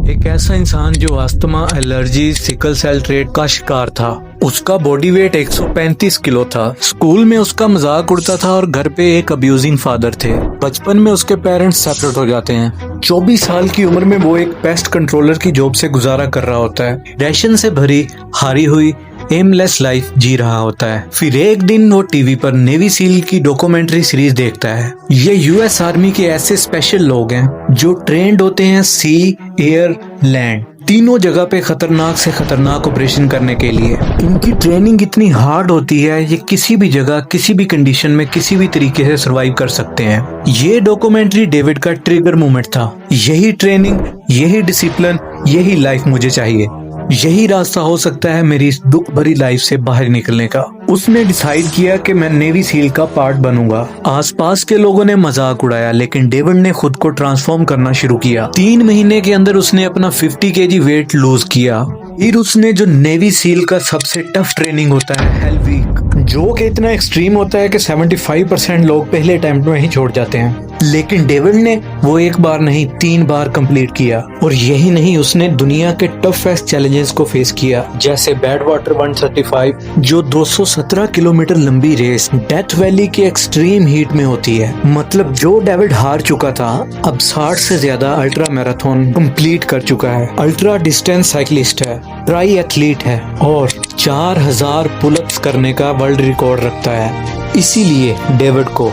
एक ऐसा इंसान जो asthma, allergy, sickle cell trait का शिकार था। उसका बॉडी वेट 135 किलो था। स्कूल में उसका मजाक उड़ता था और घर पे एक अब्यूजिंग फादर थे। बचपन में उसके पेरेंट्स सेपरेट हो जाते हैं। 24 साल की उम्र में वो एक पेस्ट कंट्रोलर की जॉब से गुजारा कर रहा होता है। रेशन से भरी, हारी हुई, एमलेस लाइफ जी रहा होता है। फिर एक दिन वो टीवी पर नेवी सील की डॉक्यूमेंट्री सीरीज देखता है। ये यूएस आर्मी के ऐसे स्पेशल लोग हैं जो ट्रेंड होते हैं सी, एयर, लैंड, तीनों जगह पे खतरनाक से खतरनाक ऑपरेशन करने के लिए। इनकी ट्रेनिंग इतनी हार्ड होती है, ये किसी भी जगह, किसी भी कंडीशन में, किसी भी तरीके से सरवाइव कर सकते हैं। ये डॉक्यूमेंट्री डेविड का ट्रिगर मोमेंट था। यही ट्रेनिंग, यही डिसिप्लिन, यही लाइफ मुझे चाहिए। यही रास्ता हो सकता है मेरी इस दुख भरी लाइफ से बाहर निकलने का। उसने डिसाइड किया कि मैं नेवी सील का पार्ट बनूंगा। आसपास के लोगों ने मजाक उड़ाया, लेकिन डेविड ने खुद को ट्रांसफॉर्म करना शुरू किया। 3 महीने के अंदर उसने अपना 50 kg वेट लूज किया। फिर उसने जो नेवी सील का सबसे टफ ट्रेनिंग होता है, हेल वीक, जो कि इतना एक्सट्रीम होता है कि 75% लोग पहले अटेम्प्ट में ही छोड़ जाते हैं, लेकिन डेविड ने वो एक बार नहीं 3 बार कंप्लीट किया। और यही नहीं, उसने दुनिया के टफेस्ट चैलेंजेस को फेस किया, जैसे बैड वाटर 135, जो 217 किलोमीटर लंबी रेस डेथ वैली के एक्सट्रीम हीट में होती है। मतलब जो डेविड हार चुका था, अब 60 से ज्यादा अल्ट्रा मैराथन कंप्लीट कर चुका है। अल्ट्रा डिस्टेंस साइकिलिस्ट है, ट्राई एथलीट है और 4000 पुलअप्स करने का वर्ल्ड रिकॉर्ड रखता है। इसीलिए डेविड को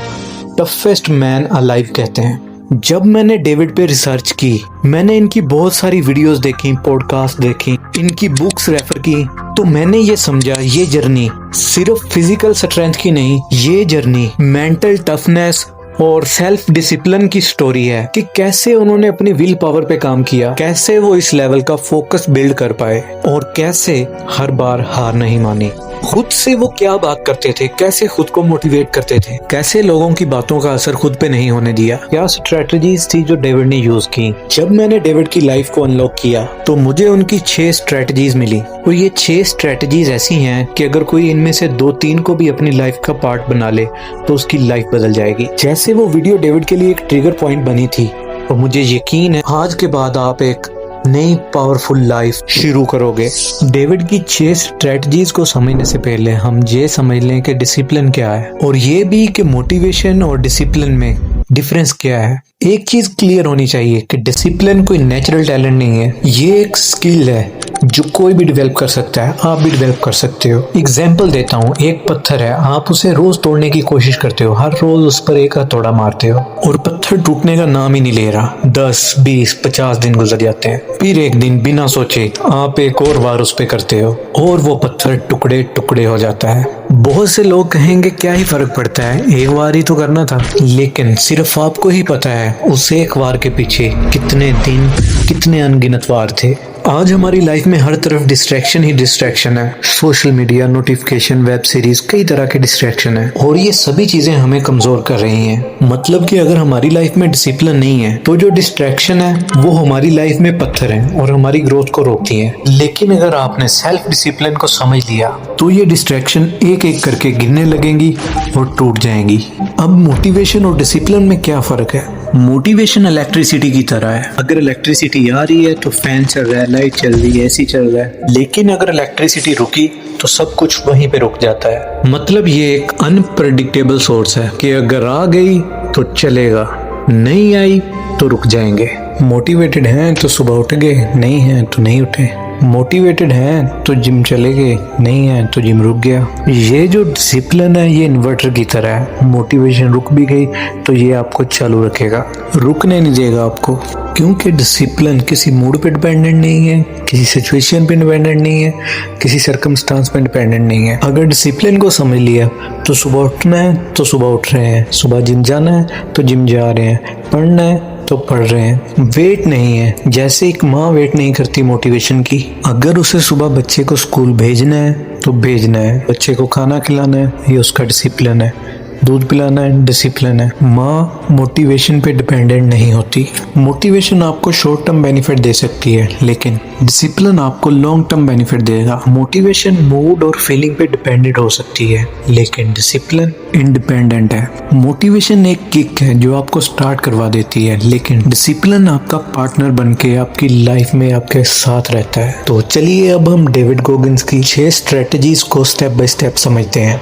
टफेस्ट मैन अलाइव कहते हैं। जब मैंने डेविड पे रिसर्च की, मैंने इनकी बहुत सारी वीडियोस देखी, पॉडकास्ट देखी, इनकी बुक्स रेफर की, तो मैंने ये समझा ये जर्नी सिर्फ फिजिकल स्ट्रेंथ की नहीं, ये जर्नी मेंटल टफनेस और सेल्फ डिसिप्लिन की स्टोरी है कि कैसे उन्होंने अपनी विल पावर पे काम किया, कैसे वो इस लेवल का फोकस बिल्ड कर पाए और कैसे हर बार हार नहीं मानी। खुद से वो क्या बात करते थे, कैसे खुद को मोटिवेट करते थे, कैसे लोगों की बातों का असर खुद पे नहीं होने दिया, क्या स्ट्रेटजीज थी जो डेविड ने यूज की। जब मैंने डेविड की लाइफ को अनलॉक किया तो मुझे उनकी 6 स्ट्रेटजीज मिली। और ये 6 स्ट्रेटजीज ऐसी हैं कि अगर कोई इनमें से 2-3 को भी अपनी लाइफ का पार्ट बना ले तो उसकी लाइफ बदल जाएगी। जैसे वो वीडियो डेविड के लिए एक ट्रिगर पॉइंट बनी थी, और मुझे यकीन है आज के बाद आप एक नई पावरफुल लाइफ शुरू करोगे। डेविड की 6 स्ट्रेटजीज को समझने से पहले हम ये समझ लें कि डिसिप्लिन क्या है, और ये भी कि मोटिवेशन और डिसिप्लिन में डिफरेंस क्या है। एक चीज क्लियर होनी चाहिए कि डिसिप्लिन कोई नेचुरल टैलेंट नहीं है, ये एक स्किल है जो कोई भी डेवलप कर सकता है, आप भी डेवलप कर सकते हो। एग्जाम्पल देता हूँ, एक पत्थर है, आप उसे रोज तोड़ने की कोशिश करते हो, हर रोज उस पर एक हथौड़ा मारते हो और पत्थर टूटने का नाम ही नहीं ले रहा। 10, 20, 50 दिन गुजर जाते हैं। फिर एक दिन बिना सोचे आप एक और बार उस पे करते हो और वो पत्थर टुकड़े टुकड़े हो जाता है। बहुत से लोग कहेंगे क्या ही फर्क पड़ता है, एक बार ही तो करना था, लेकिन सिर्फ आपको ही पता है उस एक बार के पीछे कितने दिन, कितने अनगिनत वार थे। आज हमारी लाइफ में हर तरफ डिस्ट्रैक्शन ही डिस्ट्रैक्शन है। Social media, notification, web series, कई तरह के डिस्ट्रैक्शन है और ये सभी चीजें हमें कमजोर कर रही हैं। मतलब कि अगर हमारी लाइफ में डिसिप्लिन नहीं है तो जो डिस्ट्रैक्शन है वो हमारी लाइफ में पत्थर है और हमारी ग्रोथ को रोकती है। लेकिन अगर आपने सेल्फ डिसिप्लिन को समझ लिया तो ये डिस्ट्रैक्शन एक एक करके गिरने लगेंगी और टूट जाएंगी। अब मोटिवेशन और डिसिप्लिन में क्या फर्क है? मोटिवेशन इलेक्ट्रिसिटी की तरह है। अगर इलेक्ट्रिसिटी आ रही है तो फैन चल रहा है, लाइट चल रही है, एसी चल रहा है, लेकिन अगर इलेक्ट्रिसिटी रुकी तो सब कुछ वहीं पे रुक जाता है। मतलब ये एक अनप्रेडिक्टेबल सोर्स है कि अगर आ गई तो चलेगा, नहीं आई तो रुक जाएंगे। मोटिवेटेड हैं तो सुबह उठ गए, नहीं हैं तो नहीं उठे। मोटिवेटेड हैं तो जिम चले गए, नहीं है तो जिम रुक गया। ये जो डिसिप्लिन है ये इन्वर्टर की तरह है, मोटिवेशन रुक भी गई तो ये आपको चालू रखेगा, रुकने नहीं देगा आपको। क्योंकि डिसिप्लिन किसी मूड पे डिपेंडेंट नहीं है, किसी सिचुएशन पे डिपेंडेंट नहीं है, किसी सर्कमस्टांस पे डिपेंडेंट नहीं है। अगर डिसिप्लिन को समझ लिया तो सुबह उठना है तो सुबह उठ रहे हैं, सुबह जिम जाना है तो जिम जा रहे हैं, पढ़ना है तो पढ़ रहे हैं। वेट नहीं है, जैसे एक माँ वेट नहीं करती मोटिवेशन की। अगर उसे सुबह बच्चे को स्कूल भेजना है तो भेजना है, बच्चे को खाना खिलाना है, ये उसका डिसिप्लिन है। दूध पिलाना डिसिप्लिन है। माँ मोटिवेशन पे डिपेंडेंट नहीं होती। मोटिवेशन आपको शॉर्ट टर्म बेनिफिट दे सकती है, लेकिन डिसिप्लिन आपको लॉन्ग टर्म बेनिफिट देगा। मोटिवेशन मूड और फीलिंग पे डिपेंडेंट हो सकती है, लेकिन डिसिप्लिन इंडिपेंडेंट है। मोटिवेशन एक किक है जो आपको स्टार्ट करवा देती है, लेकिन डिसिप्लिन आपका पार्टनर बनके आपकी लाइफ में आपके साथ रहता है। तो चलिए अब हम डेविड गोगिंस की 6 स्ट्रेटजीज को स्टेप बाय स्टेप समझते हैं।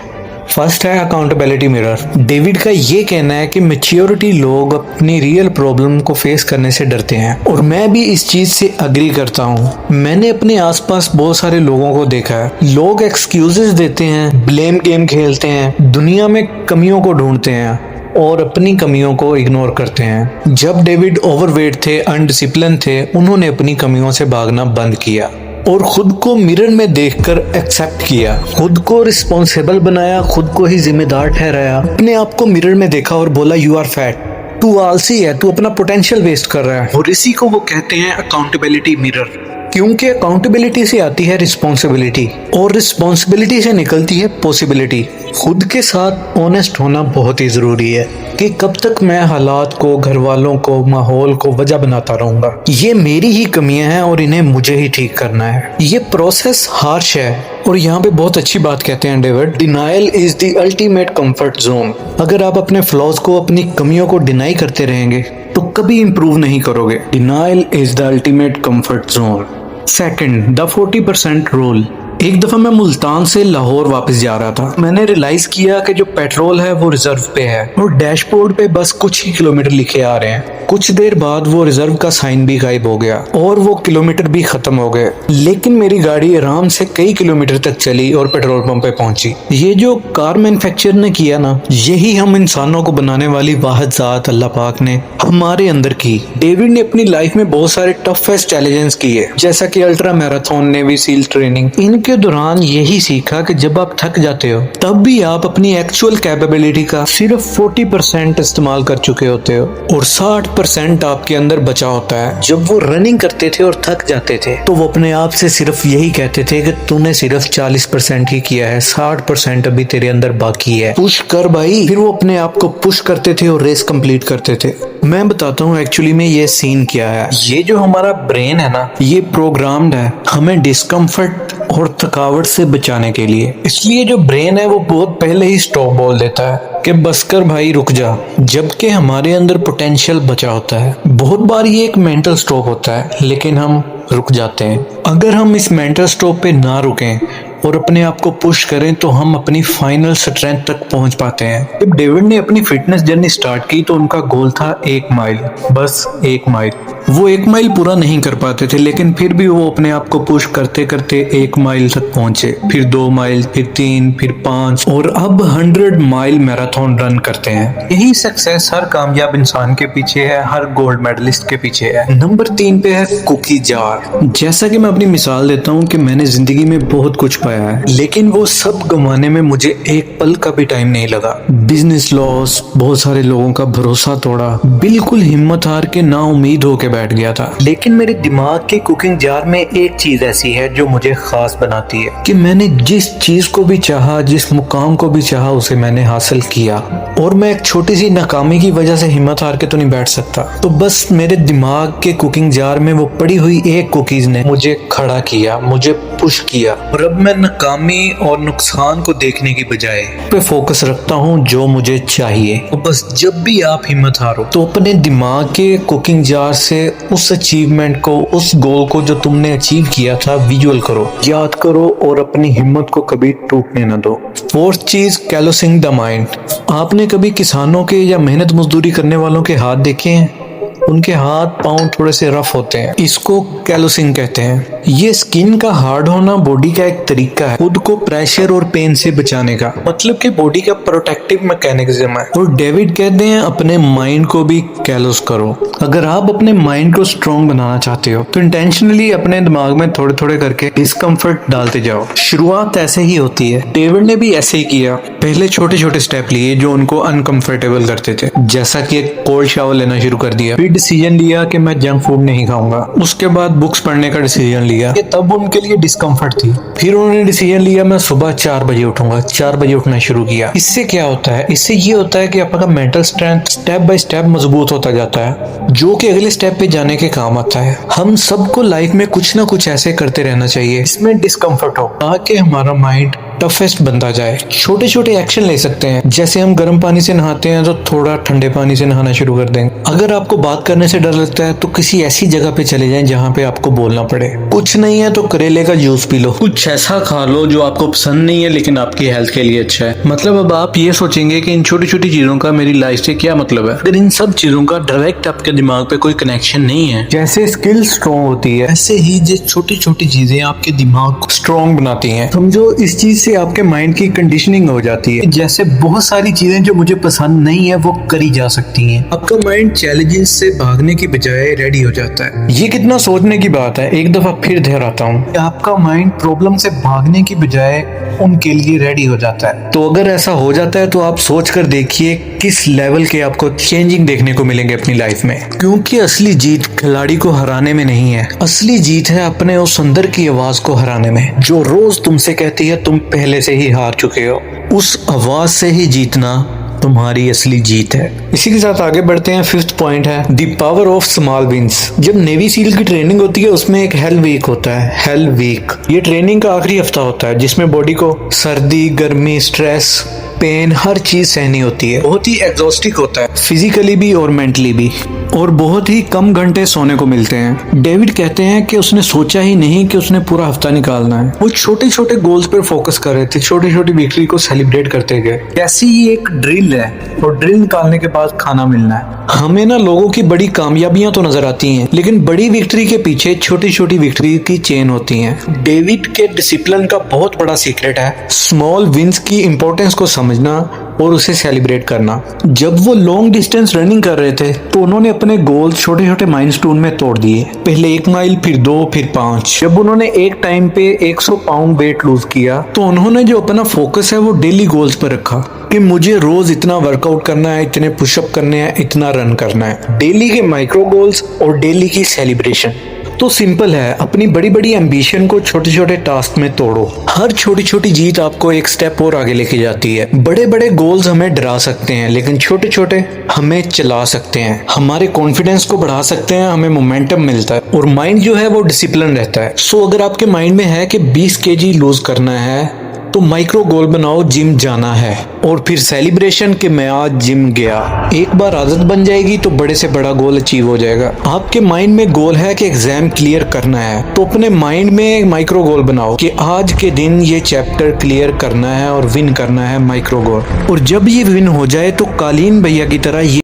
फर्स्ट है अकाउंटेबिलिटी मिरर। डेविड का ये कहना है कि मैच्योरिटी लोग अपनी रियल प्रॉब्लम को फेस करने से डरते हैं, और मैं भी इस चीज से अग्री करता हूँ। मैंने अपने आसपास बहुत सारे लोगों को देखा है। लोग एक्सक्यूजेस देते हैं, ब्लेम गेम खेलते हैं, दुनिया में कमियों को ढूंढते हैं और अपनी कमियों को इग्नोर करते हैं। जब डेविड ओवरवेट थे, अनडिसिप्लिन थे, उन्होंने अपनी कमियों से भागना बंद किया और खुद को मिरर में देखकर एक्सेप्ट किया, खुद को रिस्पॉन्सिबल बनाया, खुद को ही जिम्मेदार ठहराया। अपने आप को मिरर में देखा और बोला यू आर फैट, तू आलसी है, तू अपना पोटेंशियल वेस्ट कर रहा है। और इसी को वो कहते हैं अकाउंटेबिलिटी मिरर, क्योंकि अकाउंटेबिलिटी से आती है रिस्पॉन्सिबिलिटी और रिस्पॉन्सिबिलिटी से निकलती है पॉसिबिलिटी। खुद के साथ ऑनेस्ट होना बहुत ही जरूरी है कि कब तक मैं हालात को, घर वालों को, माहौल को वजह बनाता रहूंगा। ये मेरी ही कमियां हैं और इन्हें मुझे ही ठीक करना है। ये प्रोसेस हार्श है और यहाँ पे बहुत अच्छी बात कहते हैं David, denial is the ultimate comfort zone. अगर आप अपने फ्लॉज को, अपनी कमियों को डिनाई करते रहेंगे तो कभी इंप्रूव नहीं करोगे। Denial is the ultimate comfort zone. Second, the 40% rule. एक दफा मैं मुल्तान से लाहौर वापस जा रहा था। मैंने रियलाइज किया कि जो पेट्रोल है वो रिजर्व पे है और डैशबोर्ड पे बस कुछ ही किलोमीटर लिखे आ रहे हैं। कुछ देर बाद वो रिजर्व का साइन भी गायब हो गया और वो किलोमीटर भी खत्म हो गए, लेकिन मेरी गाड़ी आराम से कई किलोमीटर तक चली और पेट्रोल पंप पे पहुंची। ये जो कार मैन्युफैक्चर ने किया ना, यही हम इंसानों को बनाने वाली वाहिद जात अल्लाह पाक ने हमारे अंदर की। डेविड ने अपनी लाइफ में बहुत सारे टफेस्ट चैलेंजेस किए, जैसा कि ultra marathon, navy seal training. इनके दौरान यही सीखा कि जब आप थक जाते हो तब भी आप अपनी एक्चुअल कैपेबिलिटी का सिर्फ 40% इस्तेमाल कर चुके होते हो और 60% आपके अंदर बचा होता है। जब वो रनिंग करते थे और थक जाते थे तो वो अपने आप से सिर्फ यही कहते थे कि तूने सिर्फ 40% ही किया है, 60% अभी तेरे अंदर बाकी है, पुश कर भाई। फिर वो अपने आप को पुश करते थे और रेस कंप्लीट करते थे। मैं बताता हूँ एक्चुअली में ये सीन क्या है। ये जो हमारा ब्रेन है ना, ये प्रोग्राम्ड है हमें डिस्कम्फर्ट और थकावट से बचाने के लिए। इसलिए जो ब्रेन है वो बहुत पहले ही स्टॉप बोल देता है कि बस कर भाई, रुक जा, जबकि हमारे अंदर पोटेंशियल बचा होता है। बहुत बार ये एक मेंटल स्टॉप होता है, लेकिन हम रुक जाते हैं। अगर हम इस मेंटल स्टॉप पे ना रुकें और अपने आप को पुश करें तो हम अपनी फाइनल स्ट्रेंथ तक पहुंच पाते हैं। जब डेविड ने अपनी फिटनेस जर्नी स्टार्ट की तो उनका गोल था 1 माइल, बस 1 माइल। वो 1 माइल पूरा नहीं कर पाते थे, लेकिन फिर भी वो अपने आप को पुश करते करते 1 माइल तक पहुंचे, फिर 2 माइल, फिर 3, फिर 5 और अब 100 माइल मैराथन रन करते हैं। यही सक्सेस हर कामयाब इंसान के पीछे है, हर गोल्ड मेडलिस्ट के पीछे है। नंबर 3 पे है कुकी जार। जैसा कि मैं अपनी मिसाल देता हूँ कि मैंने जिंदगी में बहुत कुछ पाया है, लेकिन वो सब गंवाने में मुझे एक पल का भी टाइम नहीं लगा। बिजनेस लॉस, बहुत सारे लोगों का भरोसा तोड़ा, बिल्कुल हिम्मत हार के ना उम्मीद होके बैठ गया था। लेकिन मेरे दिमाग के कुकिंग जार में एक चीज ऐसी है जो मुझे खास बनाती है कि मैंने जिस चीज को भी चाहा, जिस मुकाम को भी चाहा, उसे मैंने हासिल किया। और मैं एक छोटी सी नाकामी की वजह से हिम्मत हार के तो नहीं बैठ सकता। तो बस मेरे दिमाग के कुकिंग जार में वो पड़ी हुई एक कुकीज ने मुझे खड़ा किया, मुझे पुश किया। और अब मैं नाकामी और नुकसान को देखने की बजाय पे फोकस रखता हूँ जो मुझे चाहिए। तो बस जब भी आप हिम्मत हारो तो अपने दिमाग के कुकिंग जार से उस अचीवमेंट को, उस गोल को जो तुमने अचीव किया था, विजुअल करो, याद करो और अपनी हिम्मत को कभी टूटने न दो। 4th चीज, कैलोसिंग द माइंड। आपने कभी किसानों के या मेहनत मजदूरी करने वालों के हाथ देखे हैं? उनके हाथ पांव थोड़े से रफ होते हैं, इसको कैलोसिंग कहते हैं। ये स्किन का हार्ड होना बॉडी का एक तरीका है खुद को प्रेशर और पेन से बचाने का, मतलब कि बॉडी का प्रोटेक्टिव मैकेनिज्म है। और डेविड कहते हैं अपने माइंड को भी कैलोस करो। अगर आप अपने माइंड को स्ट्रॉन्ग बनाना चाहते हो तो इंटेंशनली अपने दिमाग में थोड़े थोड़े करके डिस्कम्फर्ट डालते जाओ। शुरुआत ऐसे ही होती है। डेविड ने भी ऐसे ही किया, पहले छोटे छोटे स्टेप लिए जो उनको अनकंफर्टेबल करते थे, जैसा कि एक कोल्ड शावर लेना शुरू कर दिया, फिर तभी डिसीजन लिया कि मैं जंक फूड नहीं खाऊंगा। उसके बाद बुक्स पढ़ने का डिसीजन लिया कि तब उनके लिए डिस्कम्फर्ट थी। फिर उन्होंने डिसीजन लिया मैं सुबह 4 बजे उठूंगा। 4 बजे उठना शुरू किया। इससे क्या होता है? इससे ये होता है कि आपका mental strength step by step मजबूत होता जाता है, जो कि अगले स्टेप पे जाने के काम आता है। हम सबको लाइफ में कुछ ना कुछ ऐसे करते रहना चाहिए इसमें डिस्कम्फर्ट हो, ताकि हमारा माइंड टफेस्ट बनता जाए। छोटे छोटे एक्शन ले सकते हैं, जैसे हम गर्म पानी से नहाते हैं तो थोड़ा ठंडे पानी से नहाना शुरू कर देंगे। अगर आपको बात करने से डर लगता है तो किसी ऐसी जगह पे चले जाएं जहाँ पे आपको बोलना पड़े। कुछ नहीं है तो करेले का जूस पी लो, कुछ ऐसा खा लो जो आपको पसंद नहीं है लेकिन आपकी हेल्थ के लिए अच्छा है। मतलब अब आप ये सोचेंगे कि इन छोटी छोटी चीजों का मेरी लाइफ से क्या मतलब है, अगर इन सब चीजों का डायरेक्ट आपके दिमाग पे कोई कनेक्शन नहीं है। जैसे स्किल स्ट्रॉन्ग होती है, ऐसे ही जो छोटी छोटी चीजें आपके दिमाग को स्ट्रॉन्ग बनाती हैं। समझो इस चीज से आपके माइंड की कंडीशनिंग हो जाती है। जैसे बहुत सारी चीजें जो मुझे पसंद नहीं है वो करी जा सकती हैं। आपका माइंड चैलेंजेस से भागने की बजाय रेडी हो जाता है। ये कितना सोचने की बात है, एक दफा फिर दोहराता हूँ, आपका माइंड प्रॉब्लम से भागने की बजाय उनके लिए रेडी हो जाता है। तो अगर ऐसा हो जाता है तो आप सोच कर देखिए किस लेवल के आपको चेंजिंग देखने को मिलेंगे अपनी लाइफ में। क्योंकि असली जीत खिलाड़ी को हराने में नहीं है, असली जीत है अपने उस अंदर की आवाज को हराने में, जो रोज तुमसे कहती है तुम पहले से ही हार चुके हो। उस आवाज से ही जीतना तुम्हारी असली जीत है। इसी के साथ आगे बढ़ते हैं। 5th पॉइंट है the power of small wins. जब नेवी सील की ट्रेनिंग होती है उसमें एक हेल वीक होता है, हेल वीक। ये ट्रेनिंग का आखिरी हफ्ता होता है जिसमें बॉडी को सर्दी, गर्मी, स्ट्रेस, पेन, हर चीज सहनी होती है। बहुत ही एग्जॉस्टिक होता है, फिजिकली भी और मेंटली भी, और बहुत ही कम घंटे सोने को मिलते हैं। डेविड कहते हैं कि उसने सोचा ही नहीं कि उसने पूरा हफ्ता निकालना है। वो छोटे छोटे गोल्स पर फोकस कर रहे थे, छोटी छोटी विक्ट्री को सेलिब्रेट करते गए। ऐसी ही एक ड्रिल है, और ड्रिल निकालने के बाद खाना मिलना है। हमें ना लोगों की बड़ी कामयाबियां तो नजर आती हैं, लेकिन बड़ी विक्ट्री के पीछे छोटी छोटी विक्ट्री की चेन होती हैं। डेविड के डिसिप्लिन का बहुत बड़ा सीक्रेट है स्मॉल विंस की इंपॉर्टेंस को समझना और उसे सेलिब्रेट करना। जब वो लॉन्ग डिस्टेंस रनिंग कर रहे थे तो उन्होंने अपने गोल छोटे छोटे माइलस्टोन में तोड़ दिए। पहले 1 माइल, फिर 2, फिर 5। जब उन्होंने एक टाइम पे 100 पाउंड वेट लूज किया तो उन्होंने जो अपना फोकस है वो डेली गोल्स पर रखा कि मुझे रोज इतना वर्कआउट करना है, इतने पुशअप करने हैं, इतना रन करना है। डेली के माइक्रो गोल्स और डेली की सेलिब्रेशन तो सिंपल है, अपनी बड़ी बड़ी एम्बिशन को छोटे छोटे टास्क में तोड़ो। हर छोटी छोटी जीत आपको एक स्टेप और आगे लेके जाती है। बड़े बड़े गोल्स हमें डरा सकते हैं, लेकिन छोटे छोटे हमें चला सकते हैं, हमारे कॉन्फिडेंस को बढ़ा सकते हैं, हमें मोमेंटम मिलता है, और माइंड जो है वो डिसिप्लिन रहता है। सो अगर आपके माइंड में है कि 20 केजी लूज करना है तो माइक्रो गोल बनाओ, जिम जाना है, और फिर सेलिब्रेशन कि मैं आज जिम गया। एक बार आदत बन जाएगी तो बड़े से बड़ा गोल अचीव हो जाएगा। आपके माइंड में गोल है कि एग्जाम क्लियर करना है, तो अपने माइंड में माइक्रो गोल बनाओ कि आज के दिन ये चैप्टर क्लियर करना है और विन करना है, माइक्रो गोल। और जब ये विन हो जाए तो कालीन भैया की तरह ये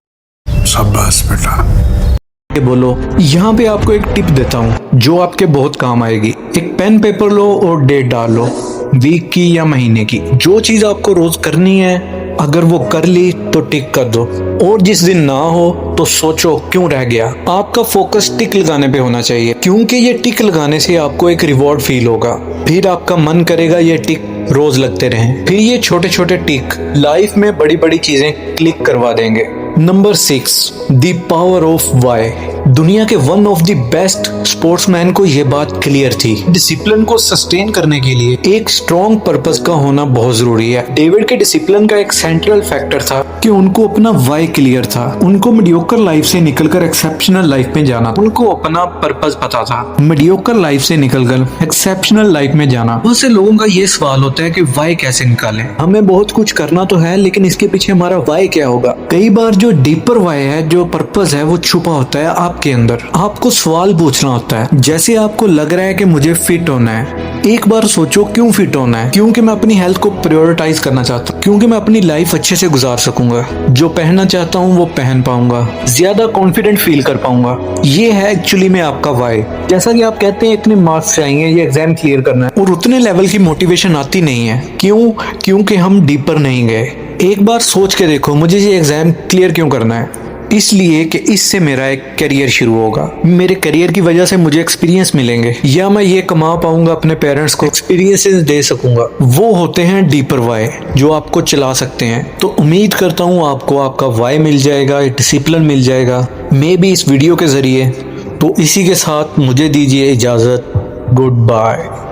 शाबाश बेटा बोलो। यहाँ पे आपको एक टिप देता हूँ जो आपके बहुत काम आएगी। एक पेन पेपर लो और डेट डाल लो, वीक की या महीने की। जो चीज आपको रोज करनी है अगर वो कर ली तो टिक कर दो, और जिस दिन ना हो तो सोचो क्यों रह गया। आपका फोकस टिक लगाने पे होना चाहिए, क्योंकि ये टिक लगाने से आपको एक रिवॉर्ड फील होगा। फिर आपका मन करेगा ये टिक रोज लगते रहें। फिर ये छोटे छोटे टिक लाइफ में बड़ी बड़ी चीजें क्लिक करवा देंगे। Number 6 the power of why. दुनिया के one of the best sportsman को यह बात क्लियर थी, डिसिप्लिन को सस्टेन करने के लिए एक स्ट्रॉन्ग पर्पस का होना बहुत जरूरी है। डेविड के डिसिप्लिन का एक सेंट्रल फैक्टर था कि उनको अपना वाई क्लियर था। उनको मीडियोकर लाइफ से निकलकर एक्सेप्शनल लाइफ में जाना। उनको अपना पर्पस पता था, मीडियोकर लाइफ से निकलकर एक्सेप्शनल लाइफ में जाना। बहुत से लोगों का ये सवाल होता है कि वाई कैसे निकाले। हमें बहुत कुछ करना तो है, लेकिन इसके पीछे हमारा वाई क्या होगा। कई बार जो डीपर वाई है, जो पर्पस है, वो छुपा होता है आपके अंदर। आपको सवाल पूछना होता है, जैसे आपको लग रहा है कि मुझे फिट होना है, एक बार सोचो क्यों फिट होना है। क्योंकि मैं अपनी हेल्थ को प्रायोरिटाइज करना चाहता हूँ, क्योंकि मैं अपनी लाइफ अच्छे से गुजार सकूंगा, जो पहनना चाहता हूँ वो पहन पाऊंगा, ज्यादा कॉन्फिडेंट फील कर पाऊंगा। ये है एक्चुअली में आपका वाई। जैसा कि आप कहते हैं इतने मार्क्स चाहिए, ये एग्जाम क्लियर करना है, और उतने लेवल की मोटिवेशन आती नहीं है। क्यों? क्योंकि हम डीपर नहीं गए। एक बार सोच के देखो, मुझे ये एग्जाम क्लियर क्यों करना है। इसलिए कि इससे मेरा एक करियर शुरू होगा, मेरे करियर की वजह से मुझे एक्सपीरियंस मिलेंगे, या मैं ये कमा पाऊंगा, अपने पेरेंट्स को एक्सपीरियंसेस दे सकूंगा। वो होते हैं डीपर वाई जो आपको चला सकते हैं। तो उम्मीद करता हूँ आपको आपका वाई मिल जाएगा, डिसिप्लिन मिल जाएगा, मे बी इस वीडियो के जरिए। तो इसी के साथ मुझे दीजिए इजाज़त। Good bye.